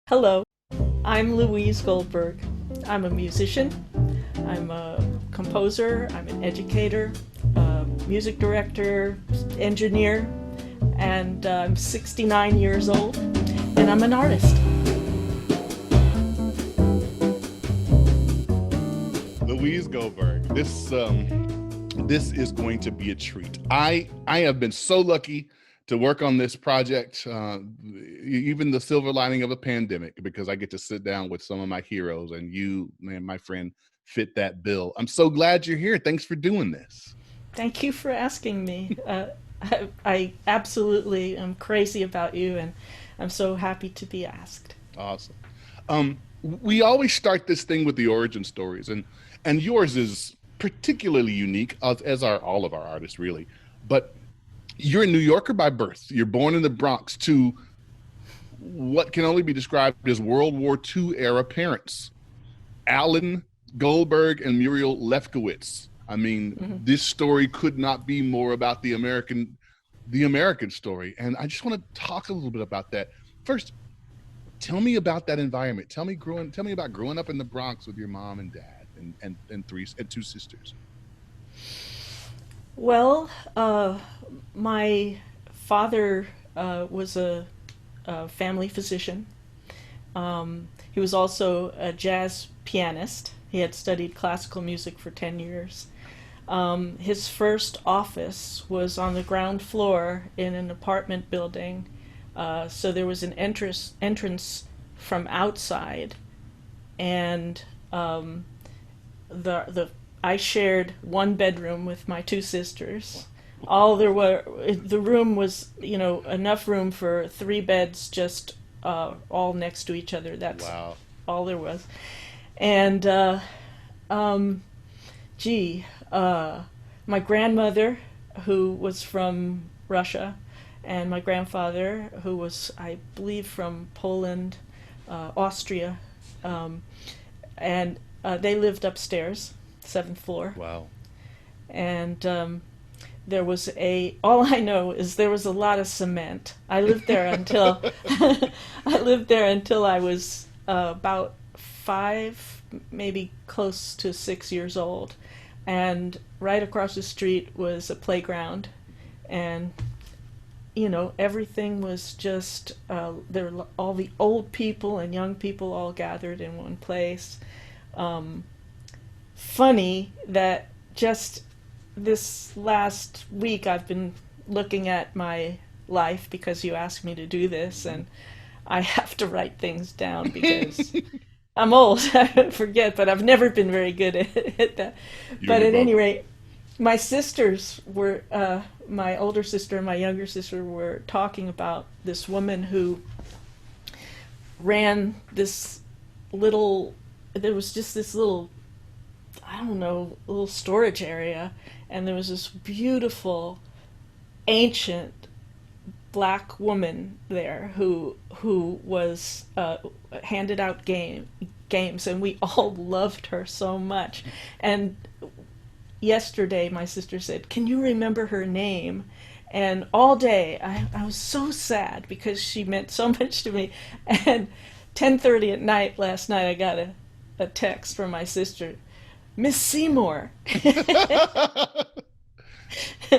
Hello, I'm Louise Goldberg. I'm a musician, I'm a composer, I'm an educator, a music director, engineer, and I'm 69 years old, and I'm an artist. Louise Goldberg. This is going to be a treat. I have been so lucky to work on this project, even the silver lining of a pandemic, because I get to sit down with some of my heroes, and you, man, my friend, fit that bill. I'm so glad you're here. Thanks for doing this. Thank you for asking me. I absolutely am crazy about you, and I'm so happy to be asked. Awesome. We always start this thing with the origin stories, and yours is particularly unique, as are all of our artists, really. But you're a New Yorker by birth. You're born in the Bronx to what can only be described as World War II era parents, Alan Goldberg and Muriel Lefkowitz. I mean, this story could not be more about the American story. And I just want to talk a little bit about that. First, tell me about that environment. Tell me about growing up in the Bronx with your mom and dad and two sisters. Well, my father was a family physician. He was also a jazz pianist. He had studied classical music for 10 years. His first office was on the ground floor in an apartment building. So there was an entrance from outside, and the I shared one bedroom with my two sisters. All there were, the room was, enough room for three beds, just all next to each other. That's Wow. all there was. And um, gee, my grandmother, who was from Russia, and my grandfather, who was, I believe, from Poland, Austria, and they lived upstairs, seventh floor. Wow. And there was all I know is there was a lot of cement. I lived there until I lived there until I was about 5, maybe close to 6 years old. And right across the street was a playground, and everything was just there were all the old people and young people all gathered in one place. Funny that just this last week I've been looking at my life because you asked me to do this, and I have to write things down because I'm old. I forget, but I've never been very good at that. You and But your at any brother. rate, my sisters were, my older sister and my younger sister were talking about this woman who ran this little, there was just this little, I don't know, little storage area, and there was this beautiful, ancient black woman there who was handed out games, and we all loved her so much. And yesterday, my sister said, "Can you remember her name?" And all day, I was so sad because she meant so much to me. And 10:30 at night last night, I got a text from my sister, Miss Seymour.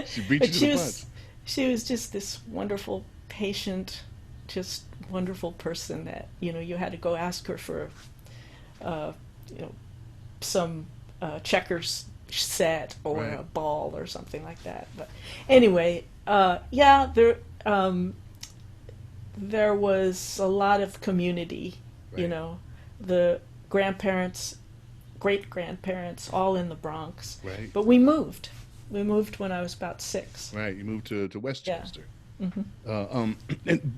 She beat But you to the punch. she was just this wonderful, patient, just wonderful person that you had to go ask her for uh, you know some checkers set or Right. a ball or something like that. But anyway, yeah, there was a lot of community. You Right. know, the grandparents, great grandparents, all in the Bronx. Right. But we moved. We moved when I was about 6. Right. You moved to Yeah. Westchester. Hmm.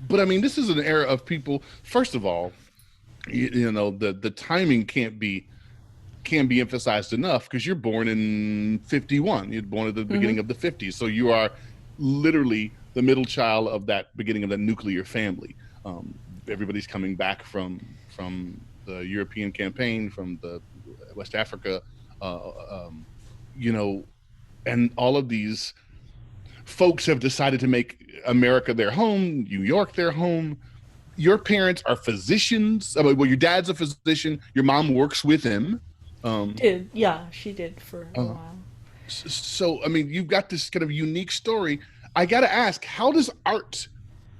But I mean, this is an era of people. First of all, the timing can't be emphasized enough, because you're born in 51. You're born at the Hmm. beginning of the 50s, so you are literally the middle child of that beginning of the nuclear family. Everybody's coming back from the European campaign, from the West Africa, uh, um, you know, and all of these folks have decided to make America their home, New York their home. your parents are physicians. I mean, well, your dad's a physician. Your mom works with him. Um, Yeah, she did for a uh, while. so, I mean, you've got this kind of unique story. I got to ask, how does art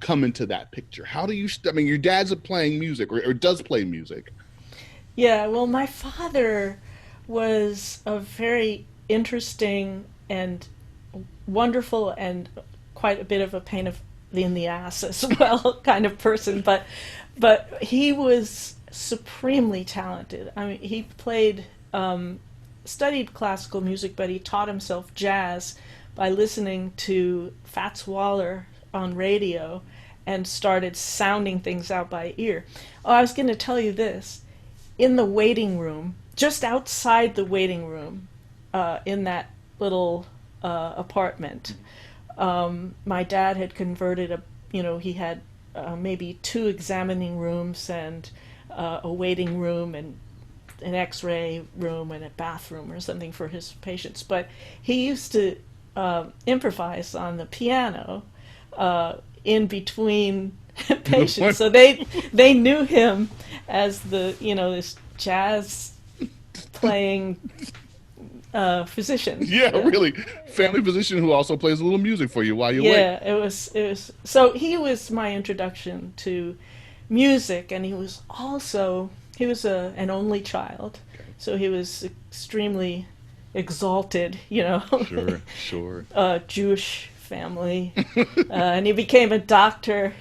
come into that picture? How do you, I mean, your dad's playing music or does play music. Yeah, well, my father was a very interesting and wonderful and quite a bit of a pain in the ass as well kind of person, but he was supremely talented. I mean, he played studied classical music, but he taught himself jazz by listening to Fats Waller on radio and started sounding things out by ear. Oh, I was going to tell you this. In the waiting room, just outside the waiting room, in that little apartment, my dad had converted he had maybe two examining rooms and a waiting room and an x-ray room and a bathroom or something for his patients. But he used to improvise on the piano in between patients. So they knew him as this jazz playing physician. Yeah, really. Family physician who also plays a little music for you while you wait. Yeah, it was so he was my introduction to music, and he was an only child, Okay. so he was extremely exalted, Sure, sure. Jewish family, and he became a doctor,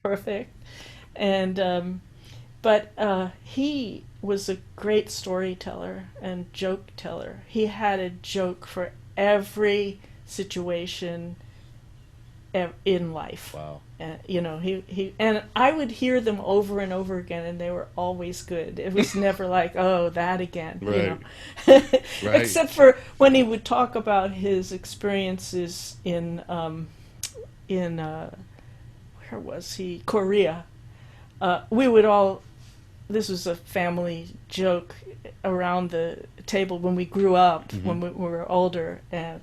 perfect, and but he was a great storyteller and joke teller. He had a joke for every situation in life. Wow. He and I would hear them over and over again, and they were always good. It was never like, oh, that again, Right. Right. Except for when he would talk about his experiences in where was he? Korea. We would all. This was a family joke around the table when we grew up, when we were older, and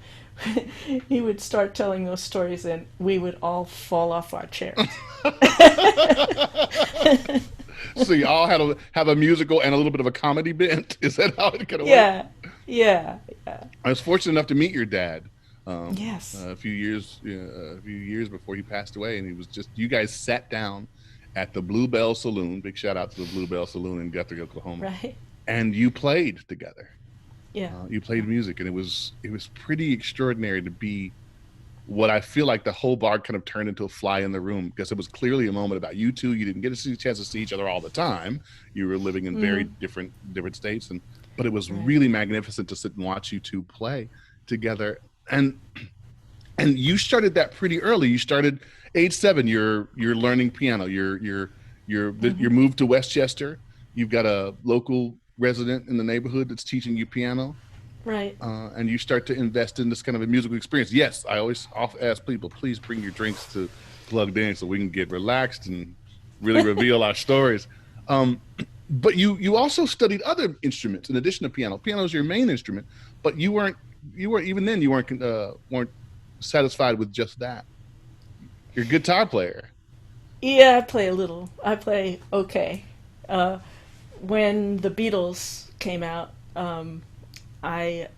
he would start telling those stories, and we would all fall off our chairs. So you all have a musical and a little bit of a comedy bent. Is that how it kind of Yeah, yeah, yeah. I was fortunate enough to meet your dad Yes. a few years before he passed away, and he was just you guys sat down at the Bluebell Saloon. Big shout out to the Bluebell Saloon in Guthrie, Oklahoma, Right. and you played together. Yeah. You played music, and it was pretty extraordinary to be what I feel like the whole bar kind of turned into a fly in the room, because it was clearly a moment about you two. You didn't get a chance to see each other all the time. You were living in very different states, but it was Right. really magnificent to sit and watch you two play together. And you started that pretty early. You started age 7. You're learning piano. You're moved to Westchester. You've got a local resident in the neighborhood that's teaching you piano. Right. And you start to invest in this kind of a musical experience. Yes, I always ask people, please bring your drinks to Plugged In so we can get relaxed and really reveal our stories. But you also studied other instruments in addition to piano. Piano is your main instrument, but you weren't even then you weren't satisfied with just that. You're a guitar player. Yeah, I play a little. I play okay. Uh, when the Beatles came out, I,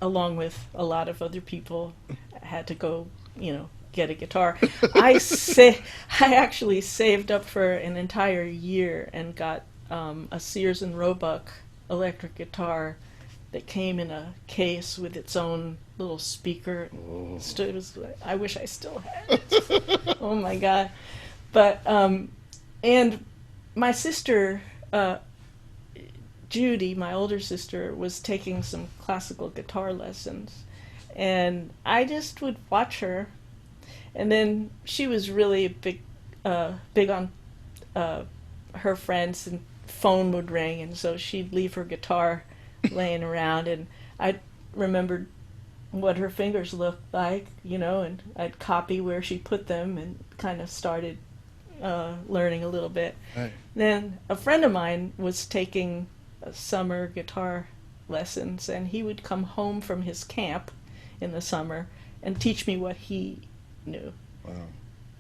along with a lot of other people, had to go, get a guitar. I actually saved up for an entire year and got a Sears and Roebuck electric guitar that came in a case with its own little speaker. Oh. It was, I wish I still had it. Oh my God. But, and my sister, Judy, my older sister, was taking some classical guitar lessons, and I just would watch her. And then she was really big on her friends, and phone would ring, and so she'd leave her guitar laying around, and I remembered what her fingers looked like, and I'd copy where she put them and kind of started learning a little bit. Right. Then a friend of mine was taking summer guitar lessons, and he would come home from his camp in the summer and teach me what he knew. Wow.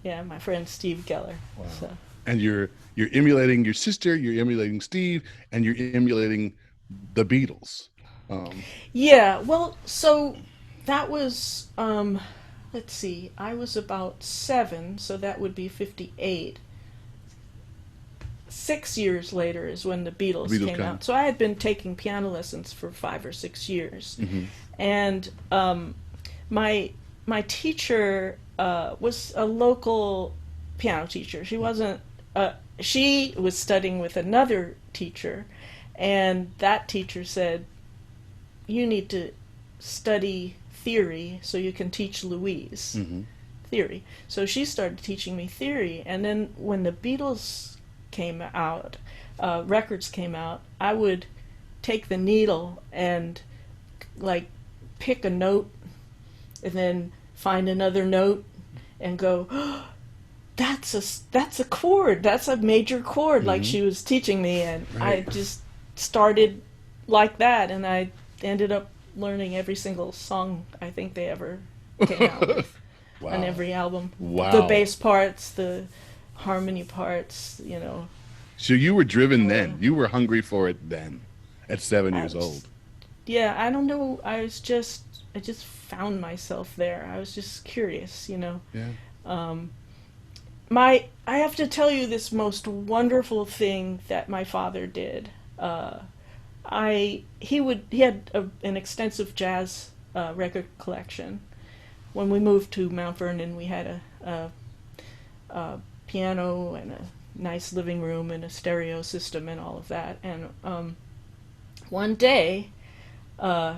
Yeah, my friend Steve Geller. Wow. So And you're emulating your sister, you're emulating Steve, and you're emulating the Beatles. Um, yeah, well, so that was let's see, I was about 7, so that would be 58. 6 years later is when the the Beatles Beatles came came. out. So I had been taking piano lessons for 5 or 6 years, Hmm. and my my teacher was a local piano teacher. She wasn't. She was studying with another teacher, and that teacher said, "You need to study theory so you can teach Louise Hmm. theory." So she started teaching me theory, and then when the Beatles came out, records came out, I would take the needle and like pick a note and then find another note and go, oh, that's a chord, that's a major chord, like Hmm. she was teaching me, and I Right. just started like that, and I ended up learning every single song I think they ever came out with on Wow. every album. The Wow. bass parts, the harmony parts, So you were driven then. You were hungry for it then at seven I years was, old. yeah, I don't know, I just found myself there. I was just curious. Yeah. Um, I have to tell you this most wonderful thing that my father did. He had an extensive jazz record collection. When we moved to Mount Vernon, we had a piano and a nice living room and a stereo system and all of that. And one day, uh,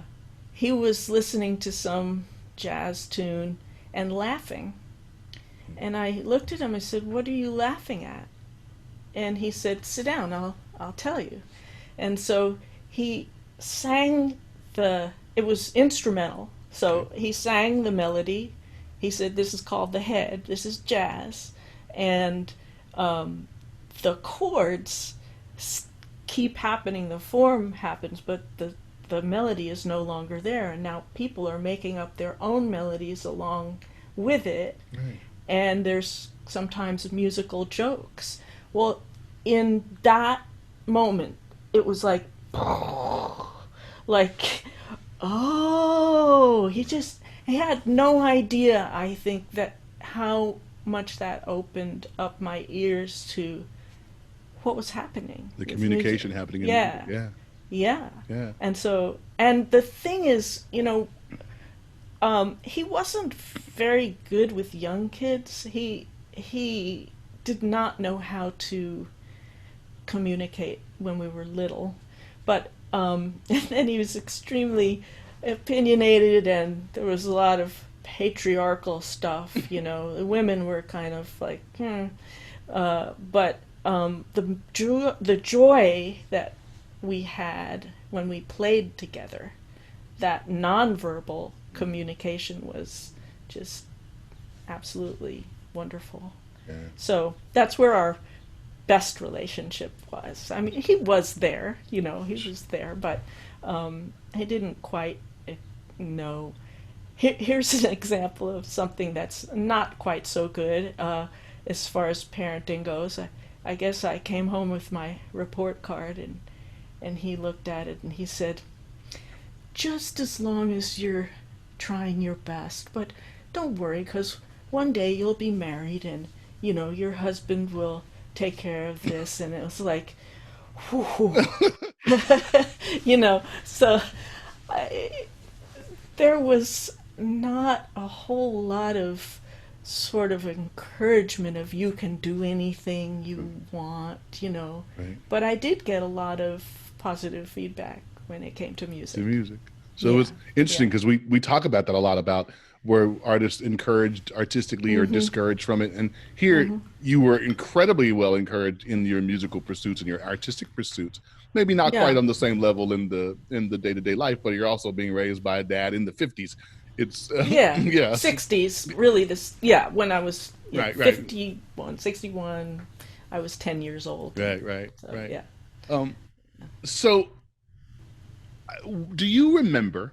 he was listening to some jazz tune and laughing. And I looked at him. I said, "What are you laughing at?" And he said, "Sit down. I'll tell you." And so he sang the. It was instrumental. Okay. So he sang the melody. He said, "This is called the head. This is jazz," and um, the chords keep happening. The form happens, but the melody is no longer there. And now people are making up their own melodies along with it, Right. and there's sometimes musical jokes. Well, in that moment, it was like, oh, he had no idea, I think, that how much that opened up my ears to what was happening The with music. communication happening in music. Yeah, Yeah. yeah. Yeah. And the thing is, he wasn't very good with young kids. He did not know how to communicate when we were little, but and then he was extremely opinionated, and there was a lot of patriarchal stuff. The women were kind of like, but the joy that we had when we played together, that nonverbal communication was just absolutely wonderful. Yeah. So that's where our best relationship was. I mean, he was there, he was there, but he didn't quite know. Here's an example of something that's not quite so good as far as parenting goes. I guess I came home with my report card, and he looked at it and he said, "Just as long as you're trying your best, but don't worry, because one day you'll be married, and your husband will take care of this." And it was like, whew. So I, there was not a whole lot of sort of encouragement of you can do anything you want. Right. But I did get a lot of positive feedback when it came to To music. music. So Yeah, it's interesting yeah. because we talk about that a lot about where artists encouraged artistically or Mhm. discouraged from it. And here Mhm. you were incredibly well encouraged in your musical pursuits and your artistic pursuits. Maybe not quite Yeah. on the same level in the day-to-day life, but you're also being raised by a dad in the 50s. It's Yeah. yeah. 60s, really this yeah, when I was Right, right. 51, 61, I was 10 years old. Right, right, So, right. yeah. Um so do you remember,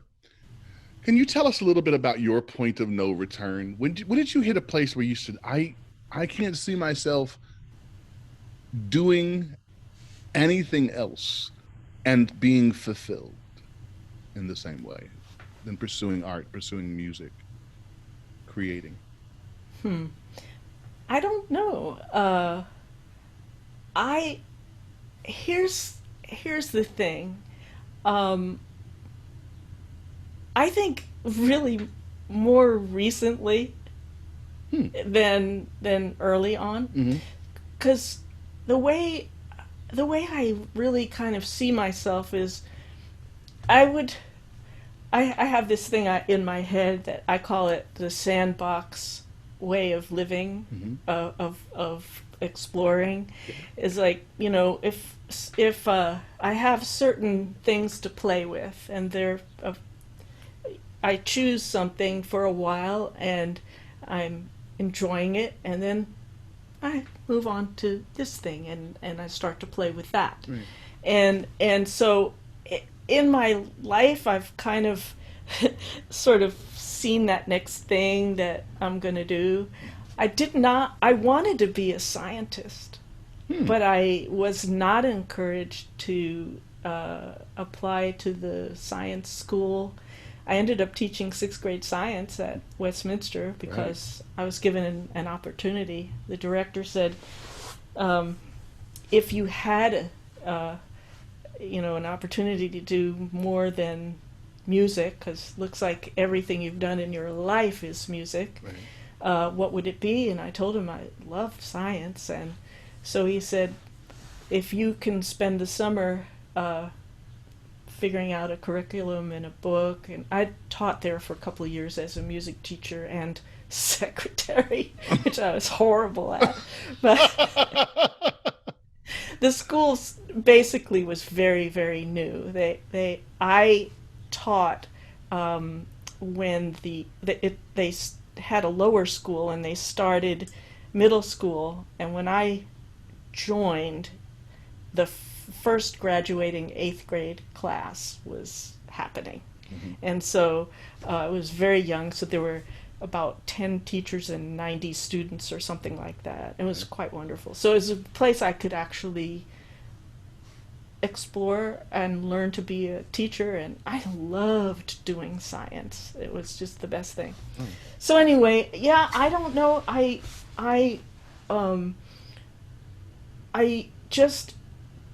can you tell us a little bit about your point of no return? When did you hit a place where you said, I can't see myself doing anything else and being fulfilled in the same way than pursuing art, pursuing music, creating. I don't know. I here's the thing. Um, I think really more recently Hmm. than early on, Hmm. because the way the way I really kind of see myself is I would I have this thing in my head that I call it the sandbox way of living, Hmm. of exploring. Is like, if I have certain things to play with, and I choose something for a while and I'm enjoying it, and then I move on to this thing, and I start to play with that. Right. And so in my life, I've kind of sort of seen that next thing that I'm going to do. I wanted to be a scientist, Hmm. but I was not encouraged to apply to the science school. I ended up teaching sixth grade science at Westminster because I was given an opportunity. The director said, if you had an opportunity to do more than music, because looks like everything you've done in your life is music, Right. what would it be? And I told him I loved science, and so he said, if you can spend the summer figuring out a curriculum and a book, and I taught there for a couple of years as a music teacher and secretary, which I was horrible at, but the school basically was very, very new. I taught when they had a lower school and they started middle school, and when I joined, the first graduating eighth grade class was happening. Hmm. And so it was very young, so there were about 10 teachers and 90 students or something like that. It was quite wonderful. So it was a place I could actually explore and learn to be a teacher, and I loved doing science. It was just the best thing. Oh. So anyway, yeah, I don't know. Um I just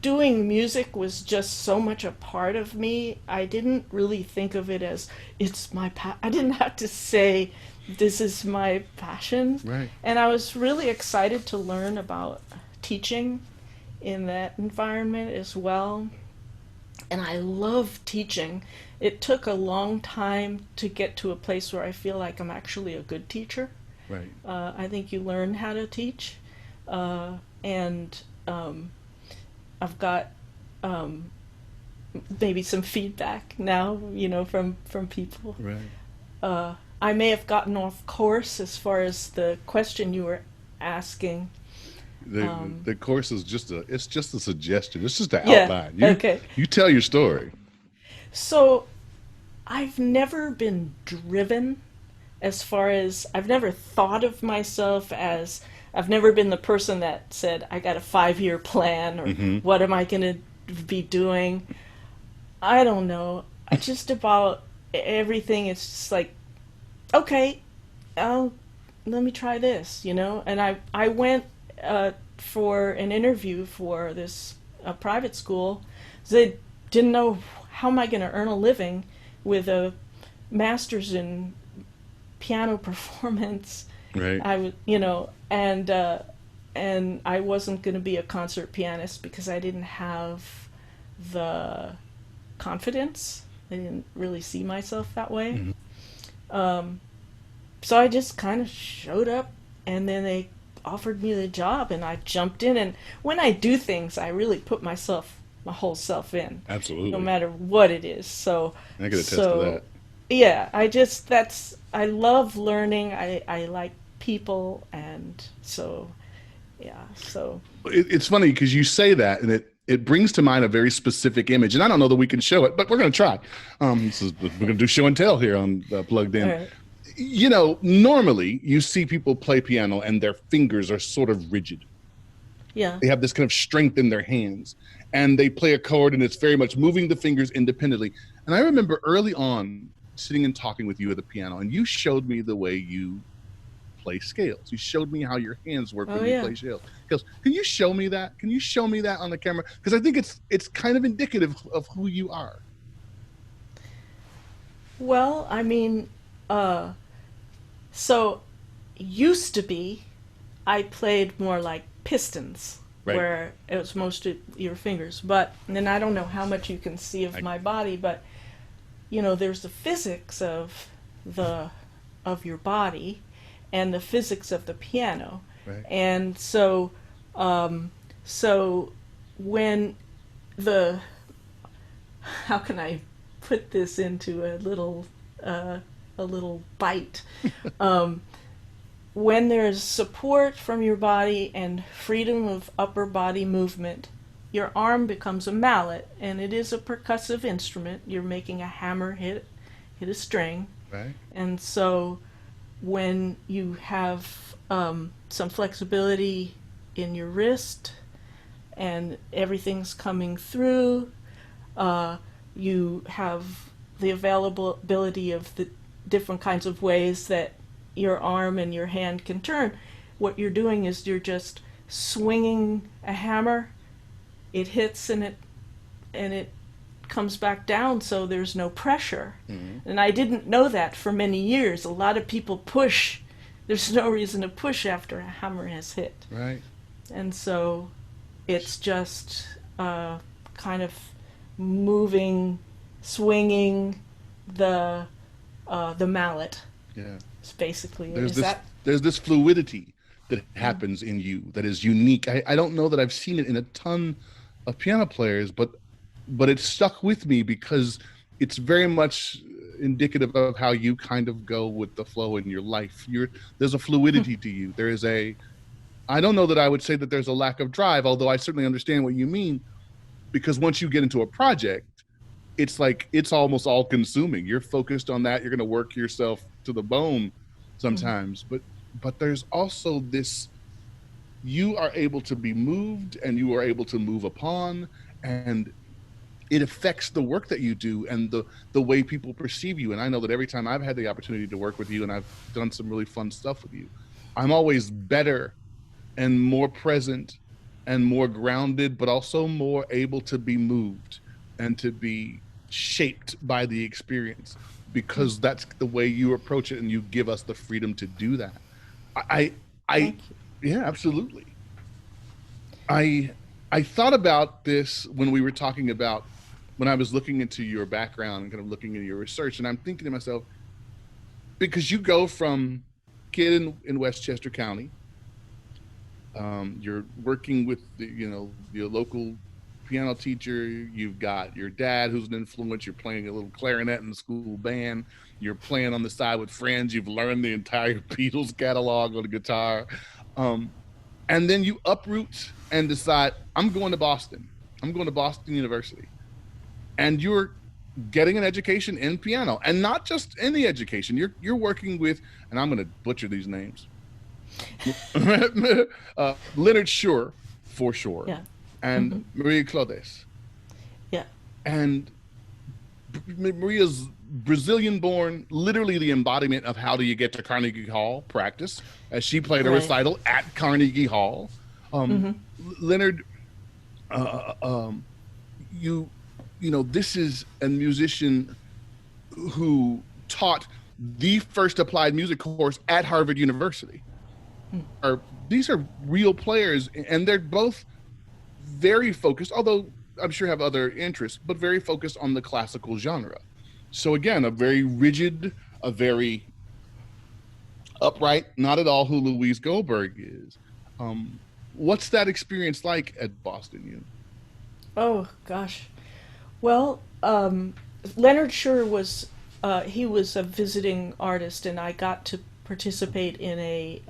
doing music was just so much a part of me. I didn't really think of it as I didn't have to say this is my passion. Right. And I was really excited to learn about teaching in that environment as well. And I love teaching. It took a long time to get to a place where I feel like I'm actually a good teacher. Right. I think you learn how to teach. And I've got maybe some feedback now, from people. Right. I may have gotten off course as far as the question you were asking. The course is it's just a suggestion. It's just an Yeah, outline. okay. You tell your story. So I've never been driven as far as I've never thought of myself as I've never been the person that said, I got a 5-year plan, or Hmm. what am I going to be doing? I don't know. Just about everything, it's just like, okay, let me try this, And I went for an interview for this private school. So they didn't know, how am I going to earn a living with a master's in piano performance. Right. I was, and I wasn't going to be a concert pianist because I didn't have the confidence. I didn't really see myself that way. Mhm. So I just kind of showed up, and then they offered me the job, and I jumped in. And when I do things, I really put my whole self in, Absolutely. no matter what it is. So I can attest to so that. yeah, I love learning. I like people, and so yeah. So It's funny because you say that, and it brings to mind a very specific image, and I don't know that we can show it, but we're going to try. We're going to do show and tell here on Plugged In. all right. normally you see people play piano and their fingers are sort of rigid. Yeah. They have this kind of strength in their hands and they play a chord and it's very much moving the fingers independently. And I remember early on sitting and talking with you at the piano, and you showed me the way you play scales. You showed me how your hands work Oh when you yeah. play scales. Can you show me that? Can you show me that on the camera? Because I think it's kind of indicative of who you are. Well, I mean, uh, so used to be, I played more like pistons, Right. where it was most of your fingers. But and then I don't know how much you can see of I, my body, but there's the physics the of your body, and the physics of the piano, right. and um, so when the how can I put this into a little bite? Um, when there's support from your body and freedom of upper body movement, your arm becomes a mallet, and it is a percussive instrument. You're making a hammer hit a string, Right. and so when you have some flexibility in your wrist and everything's coming through, uh, you have the availability of the different kinds of ways that your arm and your hand can turn. What you're doing is you're just swinging a hammer. It hits and it comes back down, so there's no pressure. Mm-hmm. And I didn't know that for many years. A lot of people push. There's no reason to push after a hammer has hit. Right. And so it's just kind of moving, swinging the mallet. Yeah. It's basically it. There's Is this that there's this fluidity that happens in you that is unique. I don't know that I've seen it in a ton of piano players, but it stuck with me because it's very much indicative of how you kind of go with the flow in your life. There's a fluidity to you. I don't know that I would say that there's a lack of drive, although I certainly understand what you mean, because once you get into a project, it's like it's almost all consuming. You're focused on that. You're going to work yourself to the bone sometimes, but there's also this, you are able to be moved and you are able to move upon, and it affects the work that you do and the way people perceive you. And I know that every time I've had the opportunity to work with you and I've done some really fun stuff with you, I'm always better and more present and more grounded, but also more able to be moved and to be shaped by the experience, because that's the way you approach it and you give us the freedom to do that. I, I, thank you. yeah, absolutely. I, I thought about this when we were talking about, when I was looking into your background and kind of looking at your research, and I'm thinking to myself, because you go from kid in Westchester County, you're working with your local piano teacher. You've got your dad who's an influence. You're playing a little clarinet in the school band. You're playing on the side with friends. You've learned the entire Beatles catalog on the guitar. And then you uproot and decide, I'm going to Boston. I'm going to Boston University. And you're getting an education in piano, and not just any education. You're working with, and I'm going to butcher these names, Leonard Schur, for sure, Yeah. and Hmm. Maria Claudes. Yeah. And Maria's Brazilian-born, literally the embodiment of how do you get to Carnegie Hall practice, as she played a Right. recital at Carnegie Hall. Hmm. Leonard, you this is a musician who taught the first applied music course at Harvard University. These are real players, and they're both very focused, although I'm sure have other interests, but very focused on the classical genre. So again, a very rigid, a very upright, not at all who Louise Goldberg is. What's that experience like at Boston U? Oh gosh. Well, Leonard Schur was he was a visiting artist, and I got to participate in a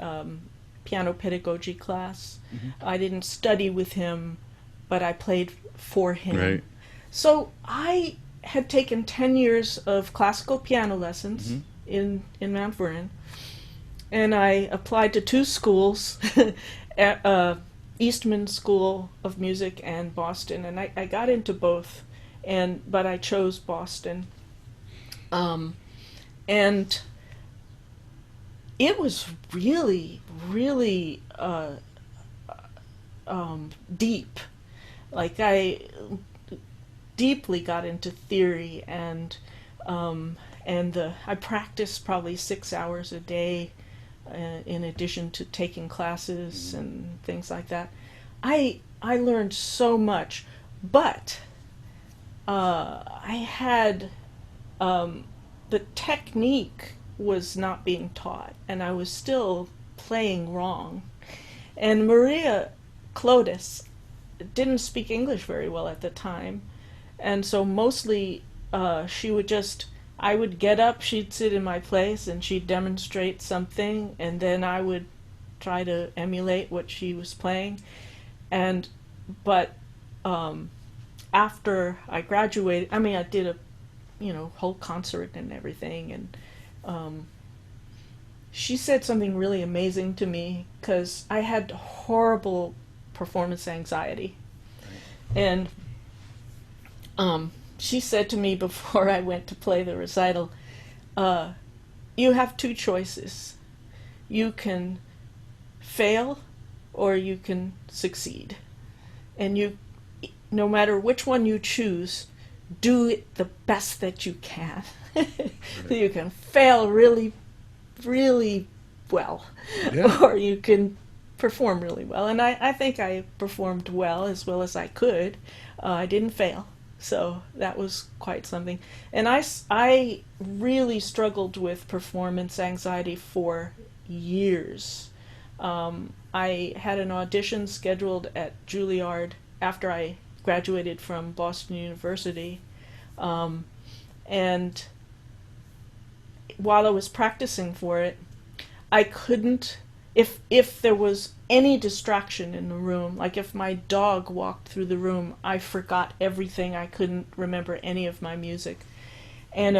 piano pedagogy class. Mm-hmm. I didn't study with him, but I played for him. Right. So I had taken 10 years of classical piano lessons Mm-hmm. in Mount Vernon, and I applied to two schools, at, Eastman School of Music and Boston, and I got into both, but I chose Boston, um, and it was really, really deep. Like I deeply got into theory and I practiced probably 6 hours a day, in addition to taking classes and things like that. I learned so much, but I had the technique was not being taught, and I was still playing wrong. And Maria Clotis didn't speak English very well at the time, and so mostly she would just I would get up, she'd sit in my place, and she'd demonstrate something, and then I would try to emulate what she was playing. And but after I graduated, I mean, I did a whole concert and everything, and um, she said something really amazing to me because I had horrible performance anxiety, and she said to me before I went to play the recital, uh, "You have two choices. You can fail, or you can succeed, and no matter which one you choose, do it the best that you can. So Right. you can fail really, really well, Yeah. or you can perform really well." And I think I performed well as I could. I didn't fail, so that was quite something. And I really struggled with performance anxiety for years. I had an audition scheduled at Juilliard after I graduated from Boston University, um, and while I was practicing for it, I couldn't. If there was any distraction in the room, like if my dog walked through the room, I forgot everything. I couldn't remember any of my music, and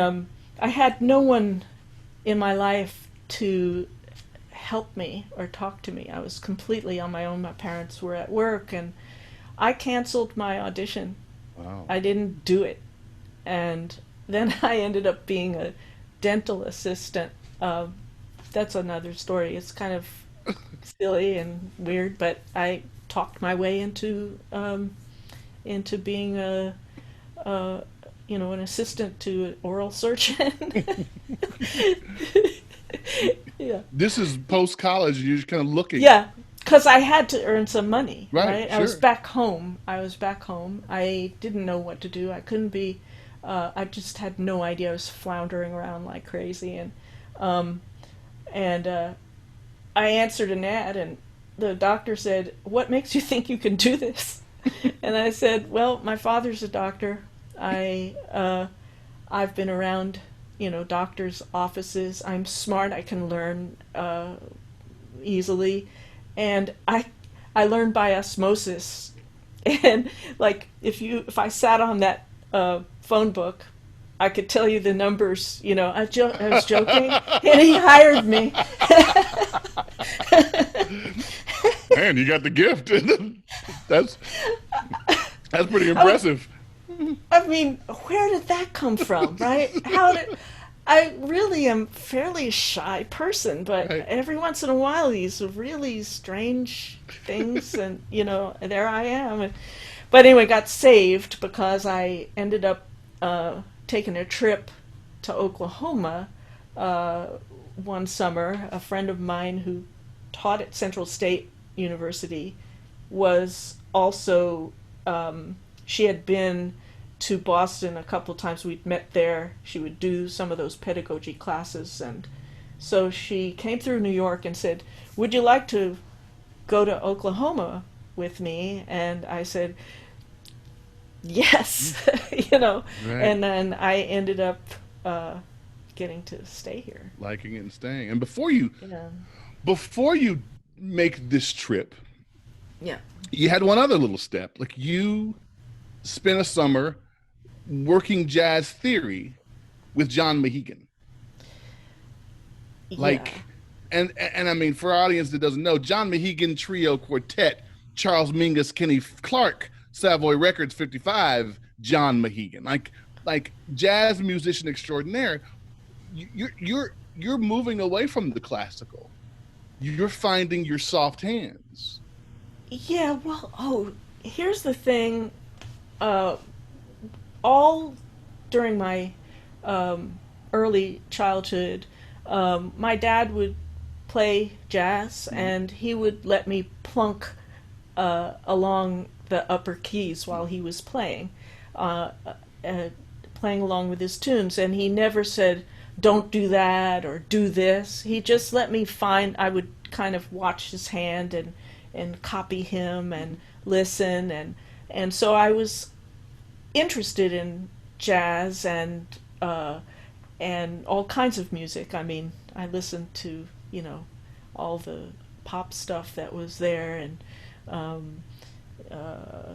I had no one in my life to help me or talk to me. I was completely on my own. My parents were at work, and I canceled my audition. Wow. I didn't do it, and then I ended up being a dental assistant. That's another story. It's kind of silly and weird, but I talked my way into being a an assistant to an oral surgeon. Yeah. This is post college. You're just kind of looking. Yeah, because I had to earn some money, Right. right? I was Sure. back home. I was back home. I didn't know what to do. I couldn't be. I just had no idea. I was floundering around like crazy, um, and I answered an ad, and the doctor said, "What makes you think you can do this?" And I said, "Well, my father's a doctor. I've been around, doctors' offices. I'm smart. I can learn easily, and I learn by osmosis." And like if I sat on that phone book, I could tell you the numbers. I was joking, and he hired me. Man, you got the gift. that's that's pretty I was impressive. I mean, where did that come from, right? How did I really am a fairly shy person, but Right. every once in a while these really strange things, and there I am. But anyway, got saved because I ended up taking a trip to Oklahoma uh, one summer. A friend of mine who taught at Central State University was also she had been to Boston a couple of times. We'd met there. She would do some of those pedagogy classes, and so she came through New York and said, "Would you like to go to Oklahoma with me?" And I said, "Yes," Right. and then I ended up getting to stay here. Liking it and staying. And before you make this trip, Yeah. you had one other little step. Like you spent a summer working jazz theory with John Mahegan. Yeah. Like, and I mean, for our audience that doesn't know, John Mahegan Trio Quartet, Charles Mingus, Kenny Clark, Savoy Records 55, John Mahegan, like jazz musician extraordinaire. You're moving away from the classical. You're finding your soft hands. Yeah, well, oh, here's the thing. Uh, all during my early childhood, my dad would play jazz Mm-hmm. and he would let me plunk along the upper keys while he was uh, uh, playing along with his tunes. And he never said, don't do that or do this. He just let me find, I would kind of watch his hand and copy him and listen. And so I was interested in jazz uh, and all kinds of music. I mean, I listened to all the pop stuff that was there, and um,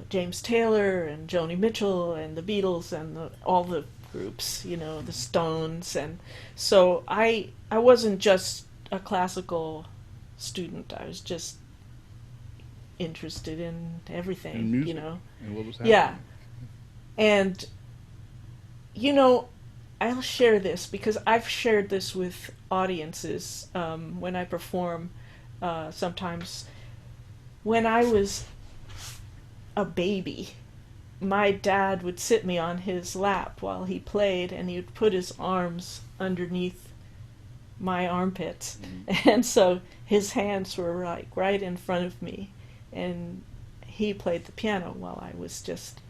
James Taylor and Joni Mitchell and the Beatles and all the groups, the Stones, and so I wasn't just a classical student. I was just interested in And everything, music and what was Yeah, happening. and you know, I'll share this because I've shared this with audiences when I perform. Sometimes when I was a baby, my dad would sit me on his lap while he played, and he would put his arms underneath my armpits, Mm-hmm. and so his hands were like right in front of me, and he played the piano while I was just,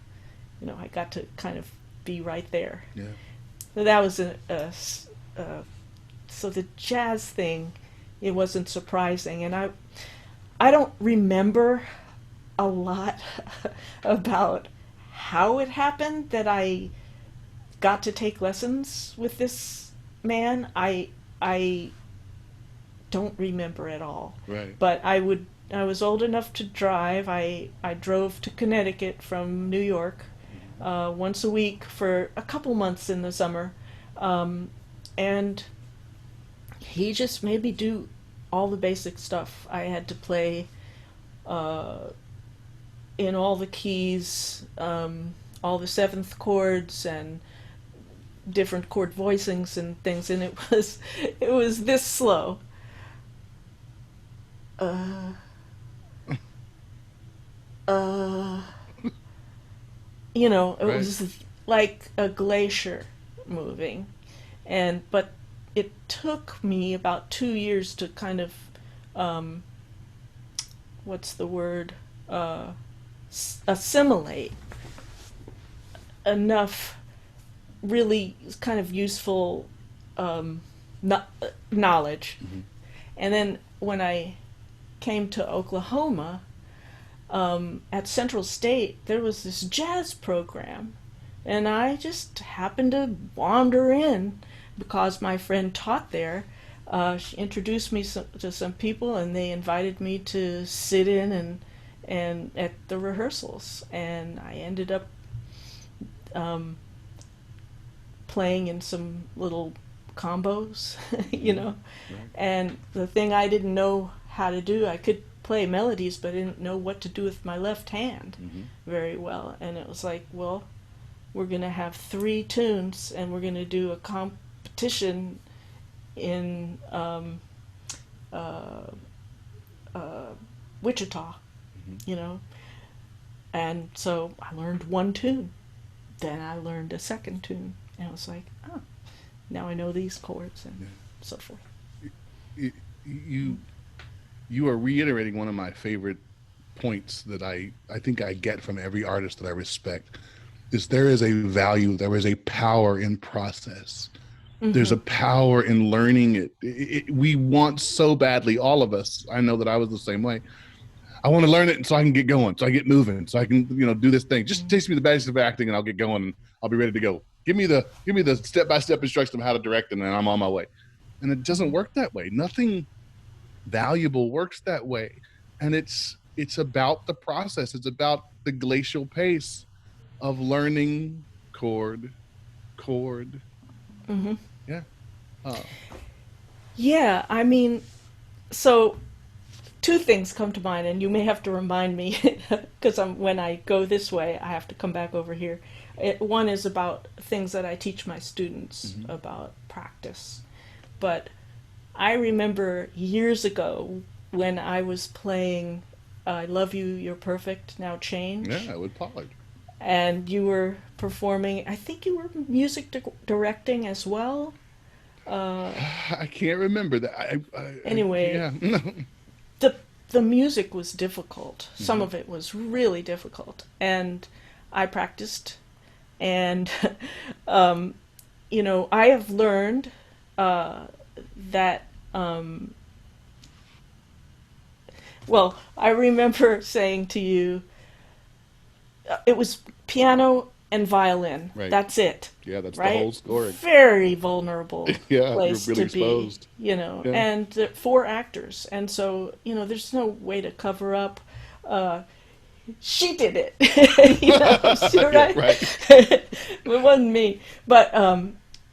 I got to kind of be right there. Yeah. So that was so the jazz thing, it wasn't surprising, and I don't remember a lot about how it happened that I got to take lessons with this man. I don't remember at all. Right. But I was old enough to drive. I drove to Connecticut from New York Mm-hmm. once a week for a couple months in the summer. And he just made me do all the basic stuff. I had to play uh, in all the keys, all the seventh chords, and different chord voicings and things. And it was this slow. Uh, uh, it Right. was like a glacier moving, but it took me about 2 years to kind of, um, what's the word, uh, assimilate enough really kind of useful no- knowledge. Mm-hmm. And then when I came to Oklahoma, at Central State, there was this jazz program, and I just happened to wander in because my friend taught there. She introduced me to some people, and they invited me to sit in and at the rehearsals, and I ended up um, playing in some little combos, Mm-hmm. Right. And the thing I didn't know how to do, I could play melodies, but I didn't know what to do with my left hand Mm-hmm. very well. And it was like, well, we're going to have 3 tunes, and we're going to do a competition in uh, uh, Wichita, Mm-hmm. you know. And so I learned 1 tune. Then I learned a second tune, and I was like, oh, now I know these chords and Yeah. so forth. You, you you are reiterating one of my favorite points that I think I get from every artist that I respect is there is a value, there is a power in process. There's Mm-hmm. a power in learning it. We want so badly, all of us. I know that I was the same way. I want to learn it so I can get going, so I get moving, so I can, do this thing. Just Mm-hmm. teach me the basics of acting, and I'll get going. And I'll be ready to go. Give me the step by step instruction of how to direct, and then I'm on my way. And it doesn't Mm-hmm. work that way. Nothing valuable works that way. And it's about the process. It's about the glacial pace of learning chord, chord. Mm-hmm. Yeah. Uh, Yeah, I mean, so two things come to mind, and you may have to remind me because when I go this way, I have to come back over here. One is about things that I teach my students Hmm. about practice. But I remember years ago when I was playing I Love You, You're Perfect, Now Change, Yeah, with Pollard. and you were performing, I think you were music directing as well. Uh, I can't remember that. anyway, Yeah. the the music was difficult. Some Hmm. of it was really difficult, and I practiced. And um, I have learned uh, that. Well, I remember saying to you, it was piano and violin. Right. That's it, Yeah, that's the right? whole story. Very vulnerable Yeah, you're place really to be, exposed. Yeah. and four actors. And so, there's no way to cover up. Uh, she did it, Yeah, right? right. It wasn't me. But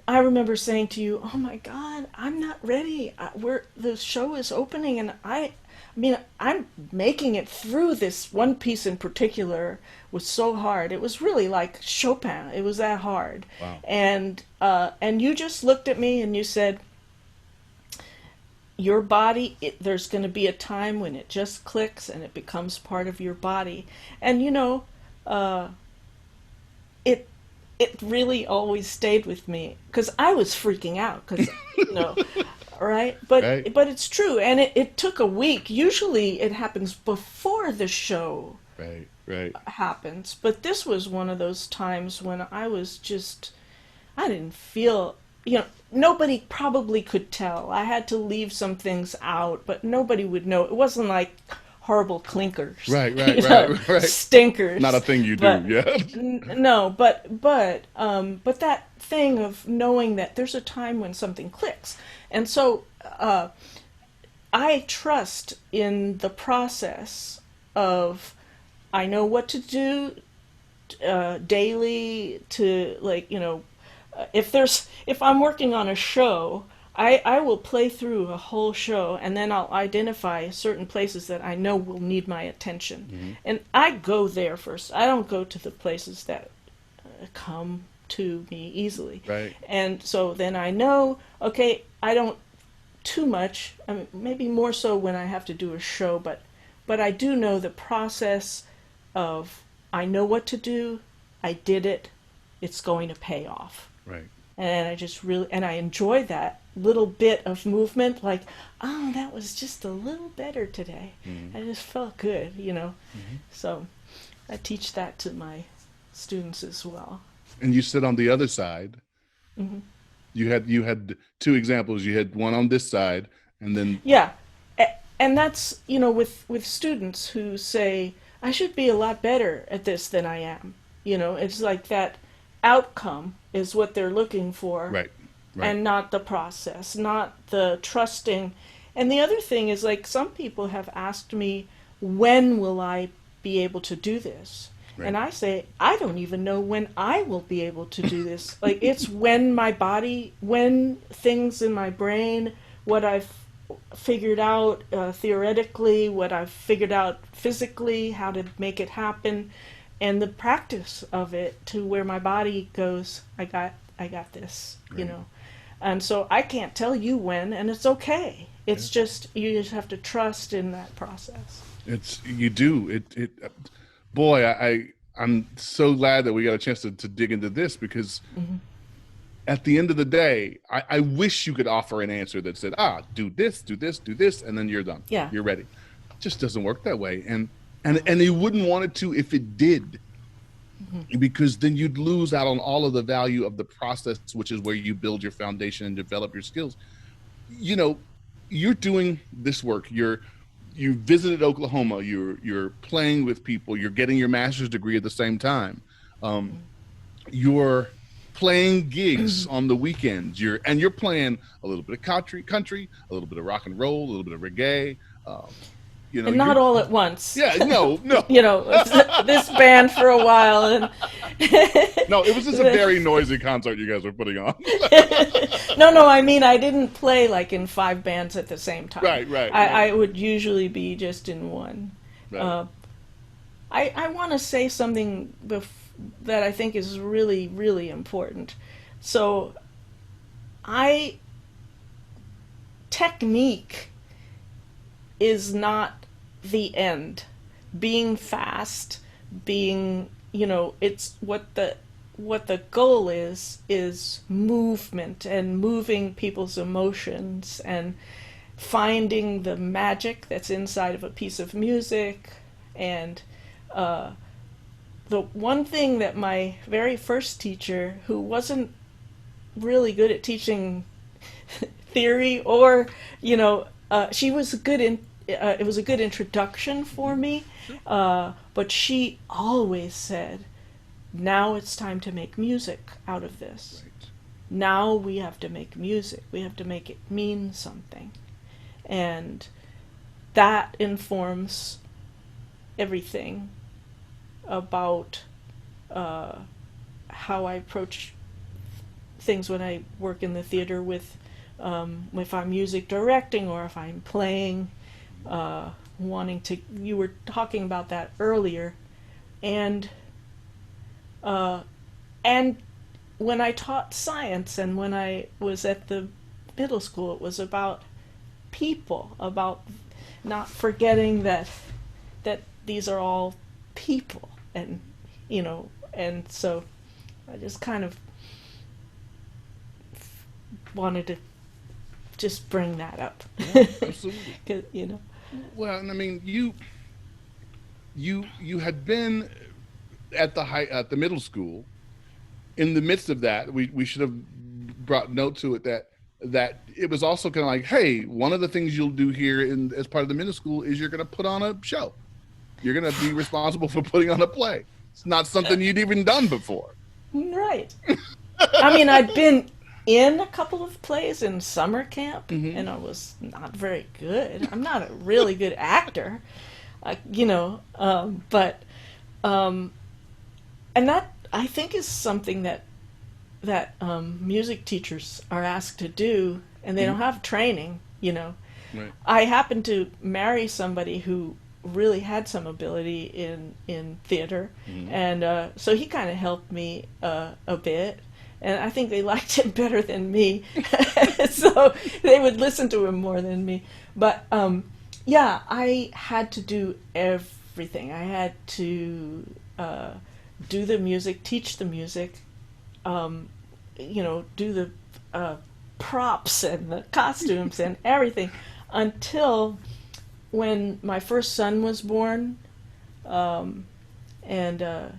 I remember saying to you, "Oh my God, I'm not ready. The show is opening, and I mean, I'm making it through this one piece in particular was so hard. It was really like Chopin. It was that hard." Wow. And you just looked at me and you said, "Your body, there's going to be a time when it just clicks and it becomes part of your body." And uh, it it really always stayed with me because I was freaking out because you know right, Right. but it's true, and it took a week. Usually it happens before the show Right. Right. happens, but this was one of those times when I was just, I didn't feel, nobody probably could tell. I had to leave some things out, but nobody would know. It wasn't like horrible clinkers, Right. Right. Right. Right. Not a stinkers. thing you do. But Yeah. no, but that thing of knowing that there's a time when something clicks, and so I trust in the process of, I know what to do daily to, like, if I'm working on a show, I will play through a whole show and then I'll identify certain places that I know will need my attention. Hmm. And I go there first. I don't go to the places that come to me easily. Right. And so then I know, okay, I don't too much. I mean, maybe more so when I have to do a show, but I do know the process of, I know what to do. I did it. It's going to pay off. Right. And I just really, and I enjoy that little bit of movement, like, oh, that was just a little better today. Hmm. I just felt good, Hmm. So I teach that to my students as well. And you sit on the other side. Hmm. You had two examples. You had one on this side, and then Yeah, and that's, with students who say, I should be a lot better at this than I am. It's like that outcome is what they're looking for, right. Right. and not the process, not the trusting. And the other thing is, like, some people have asked me, when will I be able to do this? Right. And I say, I don't even know when I will be able to do this. Like, it's when my body, when things in my brain, what I've figured out theoretically, what I've figured out physically, how to make it happen, and the practice of it to where my body goes, I got this, Right. And so I can't tell you when, and it's okay. Yeah. It's just, you just have to trust in that process. It's you do it. Boy, I'm so glad that we got a chance to dig into this because Hmm. at the end of the day, I wish you could offer an answer that said, do this, do this, do this, and then you're done. Yeah. You're ready. It just doesn't work that way. And you wouldn't want it to if it did, Hmm. because then you'd lose out on all of the value of the process, which is where you build your foundation and develop your skills. You know, you're doing this work. You visited Oklahoma. You're playing with people. You're getting your master's degree at the same time. Um, you're playing gigs on the weekends. You're playing a little bit of country, a little bit of rock and roll, a little bit of reggae. You know, And you not all at once. yeah, no, no. You know, this band for a while, and No, it was just a very noisy concert you guys were putting on. no, I mean, I didn't play like in 5 bands at the same time. Right, right, I right, would usually be just in one. right. Uh, I want to say something that I think is really, really important. So, I technique is not the end. Being fast, being, it's what the goal is movement and moving people's emotions and finding the magic that's inside of a piece of music. And the one thing that my very first teacher, who wasn't really good at teaching theory, or she was good in it was a good introduction for me, but she always said, now it's time to make music out of this. Right. Now we have to make music, we have to make it mean something. And that informs everything about how I approach things when I work in the theater, with if I'm music directing or if I'm playing, wanting to. You were talking about that earlier, and and when I taught science and when I was at the middle school, it was about people, about not forgetting that these are all people, and and so I just kind of wanted to just bring that up. Yeah, absolutely. 'Cause, Well, and I mean, you had been at the middle school. In the midst of that, we should have brought note to it that it was also kind of like, hey, one of the things you'll do here as part of the middle school is you're going to put on a show. You're going to be responsible for putting on a play. It's not something you'd even done before. Right. I mean, I'd been in a couple of plays in summer camp, Mm-hmm. and I was not very good. I'm not a really good actor, but and that, I think, is something that music teachers are asked to do, and they don't have training. Right. I happened to marry somebody who really had some ability in theater, Mm-hmm. and so he kind of helped me a bit, and I think they liked him better than me, so they would listen to him more than me. But yeah, I had to do everything. I had to do the music, teach the music, do the props and the costumes and everything, until when my first son was born, and the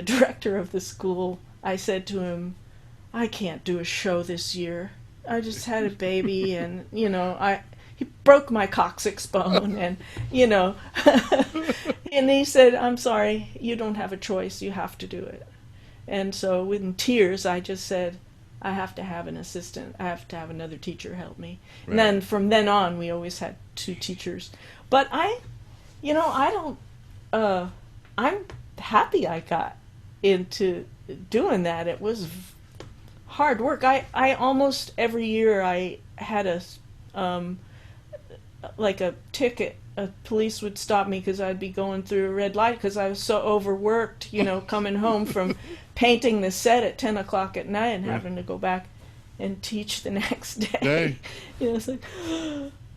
director of the school, I said to him, I can't do a show this year. I just had a baby, and he broke my coccyx bone, and and he said, I'm sorry, you don't have a choice, you have to do it. And so in tears, I just said, I have to have an assistant. I have to have another teacher help me. Right. And then from then on, we always had 2 teachers. But I don't, I'm happy I got into doing that. It was hard work. I almost every year I had like a ticket. A police would stop me because I'd be going through a red light because I was so overworked, coming home from painting the set at 10 o'clock at night and having to go back and teach the next day. It's like,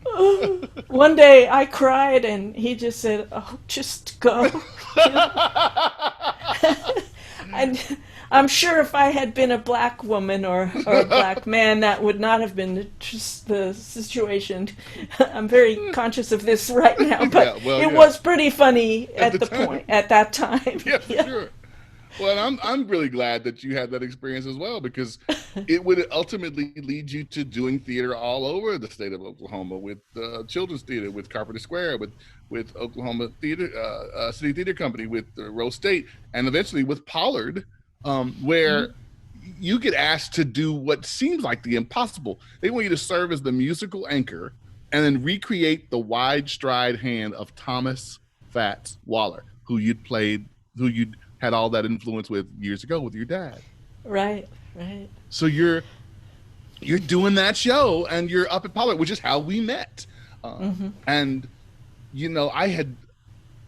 oh. One day I cried and he just said, oh, just go. And I'm sure if I had been a black woman or a black man, that would not have been the situation. I'm very conscious of this right now, but it was pretty funny at that time. Yeah, for sure. Well, I'm really glad that you had that experience as well, because it would ultimately lead you to doing theater all over the state of Oklahoma, with Children's Theater, with Carpenter Square, with Oklahoma Theater, City Theater Company, with Rose State, and eventually with Pollard, where you get asked to do what seems like the impossible. They want you to serve as the musical anchor and then recreate the wide stride hand of Thomas Fats Waller, who you'd played, who you'd had all that influence with years ago with your dad. Right, right. So you're doing that show, and you're up at Pollard, which is how we met. And I had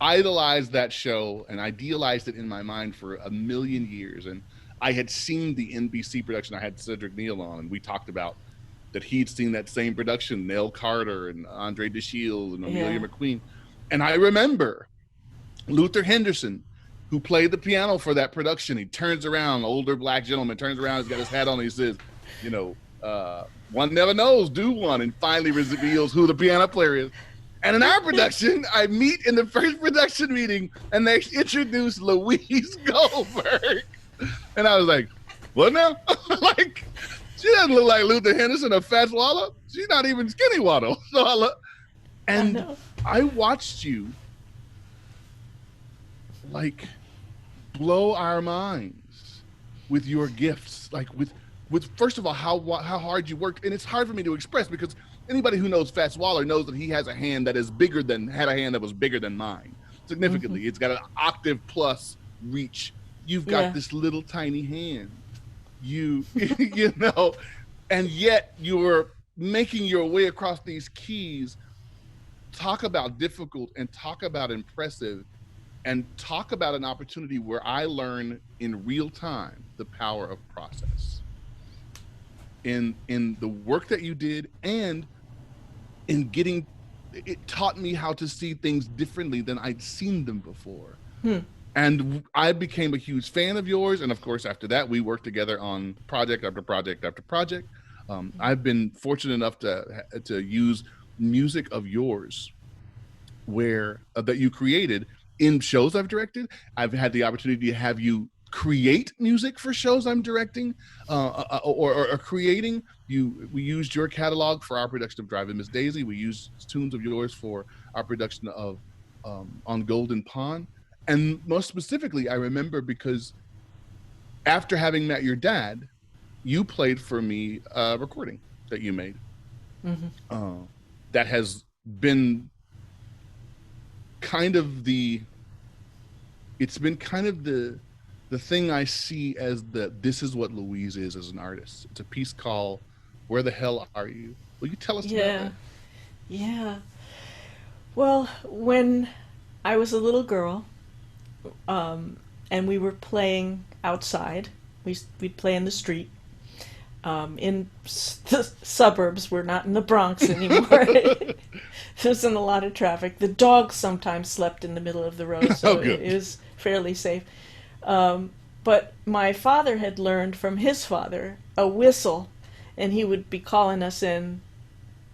idolized that show and idealized it in my mind for a million years. And I had seen the NBC production. I had Cedric Neal on, and we talked about that he'd seen that same production, Nell Carter and Andre DeShields and Amelia Yeah. McQueen. And I remember Luther Henderson, who played the piano for that production. He turns around, older black gentleman, turns around, he's got his hat on, and he says, one never knows, do one, and finally reveals who the piano player is. And in our production, I meet in the first production meeting, and they introduce Louise Goldberg. And I was like, what now? Like, she doesn't look like Luther Henderson or Fats Waller. She's not even Skinny Waddle. And I watched you like blow our minds with your gifts, like with first of all how hard you worked. And it's hard for me to express because anybody who knows Fats Waller knows that he has a hand that is had a hand that was bigger than mine significantly. It's got an octave plus reach. You've got this little tiny hand. You and yet you were making your way across these keys. Talk about difficult and talk about impressive. And talk about an opportunity where I learn in real time the power of process in the work that you did, and in getting it taught me how to see things differently than I'd seen them before. And I became a huge fan of yours. And of course, after that, we worked together on project after project after project. I've been fortunate enough to use music of yours where that you created in shows I've directed. I've had the opportunity to have you create music for shows I'm directing or creating. We used your catalog for our production of Driving Miss Daisy. We used tunes of yours for our production of On Golden Pond. And most specifically, I remember because after having met your dad, you played for me a recording that you made that has been kind of the thing I see as this is what Louise is as an artist. It's a piece called Where the Hell Are You? Will you tell us about that? Yeah. Well, when I was a little girl, and we were playing outside, we'd play in the street, in the suburbs. We're not in the Bronx anymore. There wasn't a lot of traffic. The dogs sometimes slept in the middle of the road, so it was fairly safe. But my father had learned from his father a whistle, and he would be calling us in